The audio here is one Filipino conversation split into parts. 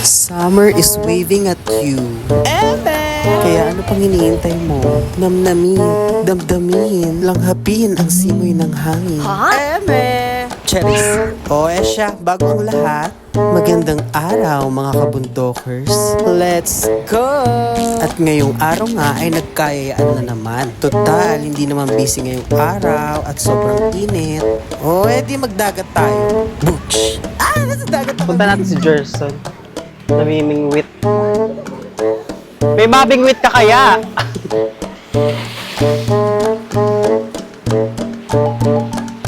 Summer is waving at you. Kaya ano pang hinihintay mo? Namnamin, damdamin, langhapin ang simoy ng hangin. Charis! O siya, bago ang lahat, magandang araw mga kabundokers. Let's go! At ngayong araw nga ay nagkayayaan na naman. Total, hindi naman busy ngayong araw at sobrang init. O edi magdagat tayo. Butch! Nasa dagat ako. Punta natin si Gerson. Namimingwit. May mabingwit ka kaya?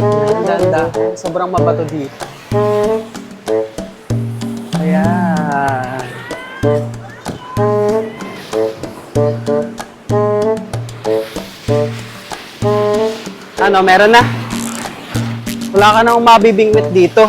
Ang ganda. Sobrang mabato dito. Ayan. Ano, meron na? Wala ka nang mabibingwit dito.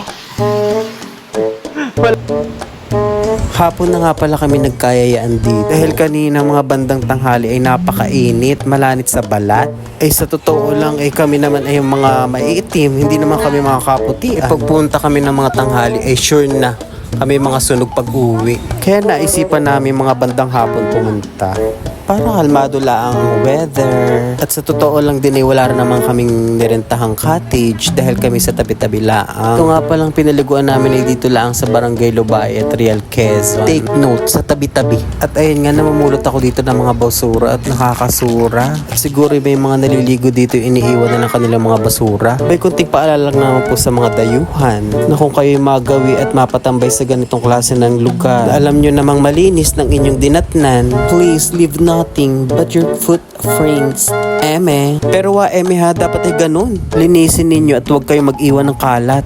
Hapon na nga pala kami nagkayayaan dito. Dahil kanina mga bandang tanghali ay napakainit, malanit sa balat. Ay sa totoo lang ay kami naman ay mga maiitim, hindi naman kami mga kaputian. Pagpunta kami ng mga tanghali ay sure na kami mga sunog pag-uwi. Kaya naisipan namin mga bandang hapon pumunta. Parang kalmado lang ang weather. At sa totoo lang din ay wala rin naman kaming nirentahang cottage dahil kami sa tabi-tabi laang. Ito nga palang pinaliguan namin ay dito lang sa Barangay Lubay at Real Quezon. Take note, sa tabi-tabi. At ayun nga, namumulot ako dito ng mga basura at nakakasura. At siguro may mga naliligo dito iniiwan na ng kanilang mga basura. May kunting paalala lang naman po sa mga dayuhan na kung kayo'y magawi at mapatambay sa ganitong klase ng lugar na alam nyo namang malinis ng inyong dinatnan, please leave nothing but your footprints. Pero eme ha, dapat ay ganun. Linisin ninyo at huwag kayong mag-iwan ng kalat.